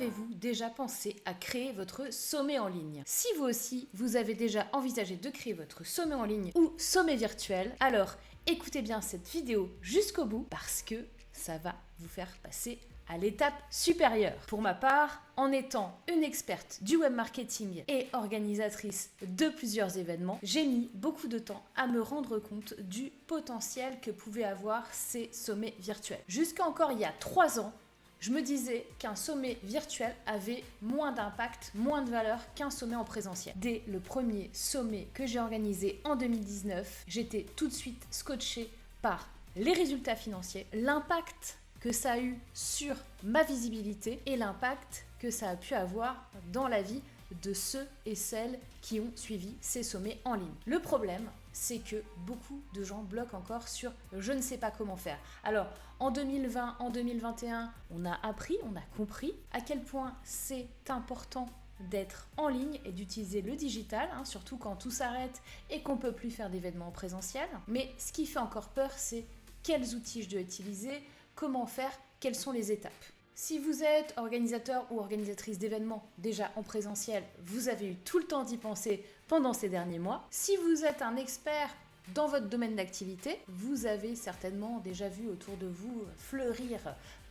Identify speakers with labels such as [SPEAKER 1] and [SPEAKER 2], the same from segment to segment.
[SPEAKER 1] avez-vous déjà pensé à créer votre sommet en ligne? Si vous aussi, vous avez déjà envisagé de créer votre sommet en ligne ou sommet virtuel, alors écoutez bien cette vidéo jusqu'au bout parce que ça va vous faire passer à l'étape supérieure. Pour ma part, en étant une experte du web marketing et organisatrice de plusieurs événements, j'ai mis beaucoup de temps à me rendre compte du potentiel que pouvaient avoir ces sommets virtuels. Jusqu'à encore il y a 3 ans, je me disais qu'un sommet virtuel avait moins d'impact, moins de valeur qu'un sommet en présentiel. Dès le premier sommet que j'ai organisé en 2019, j'étais tout de suite scotchée par les résultats financiers, l'impact que ça a eu sur ma visibilité et l'impact que ça a pu avoir dans la vie de ceux et celles qui ont suivi ces sommets en ligne. Le problème, c'est que beaucoup de gens bloquent encore sur « je ne sais pas comment faire ». Alors, en 2020, en 2021, on a appris, on a compris à quel point c'est important d'être en ligne et d'utiliser le digital, surtout quand tout s'arrête et qu'on ne peut plus faire d'événements en présentiel. Mais ce qui fait encore peur, c'est quels outils je dois utiliser, comment faire, quelles sont les étapes. Si vous êtes organisateur ou organisatrice d'événements déjà en présentiel, vous avez eu tout le temps d'y penser pendant ces derniers mois. Si vous êtes un expert dans votre domaine d'activité, vous avez certainement déjà vu autour de vous fleurir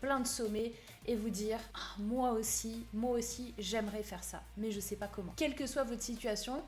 [SPEAKER 1] plein de sommets et vous dire « moi aussi, j'aimerais faire ça, mais je ne sais pas comment ». Quelle que soit votre situation,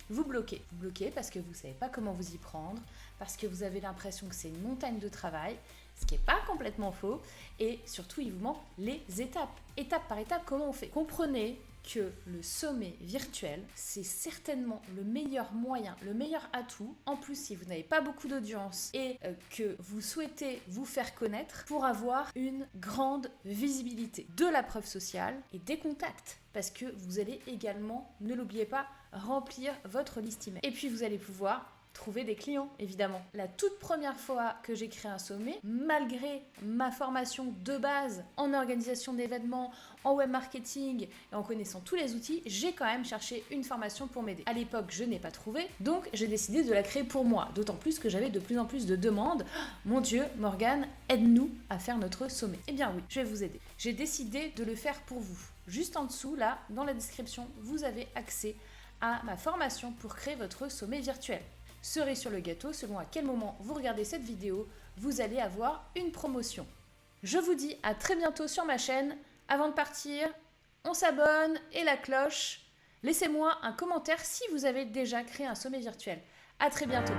[SPEAKER 1] vous bloquez. Vous bloquez parce que vous ne savez pas comment vous y prendre, parce que vous avez l'impression que c'est une montagne de travail, ce qui n'est pas complètement faux, et surtout il vous manque les étapes. Étape par étape, comment on fait? Comprenez que le sommet virtuel, c'est certainement le meilleur moyen, le meilleur atout, en plus si vous n'avez pas beaucoup d'audience et que vous souhaitez vous faire connaître pour avoir une grande visibilité, de la preuve sociale et des contacts. Parce que vous allez également, ne l'oubliez pas, remplir votre liste email. Et puis vous allez pouvoir trouver des clients, évidemment. La toute première fois que j'ai créé un sommet, malgré ma formation de base en organisation d'événements, en web marketing et en connaissant tous les outils, j'ai quand même cherché une formation pour m'aider. À l'époque, je n'ai pas trouvé, donc j'ai décidé de la créer pour moi. D'autant plus que j'avais de plus en plus de demandes. Mon Dieu, Morgane, aide-nous à faire notre sommet. Eh bien oui, je vais vous aider. J'ai décidé de le faire pour vous. Juste en dessous, là, dans la description, vous avez accès à ma formation pour créer votre sommet virtuel. Cerise sur le gâteau, selon à quel moment vous regardez cette vidéo, vous allez avoir une promotion. Je vous dis à très bientôt sur ma chaîne. Avant de partir, on s'abonne et la cloche. Laissez-moi un commentaire si vous avez déjà créé un sommet virtuel. À très bientôt.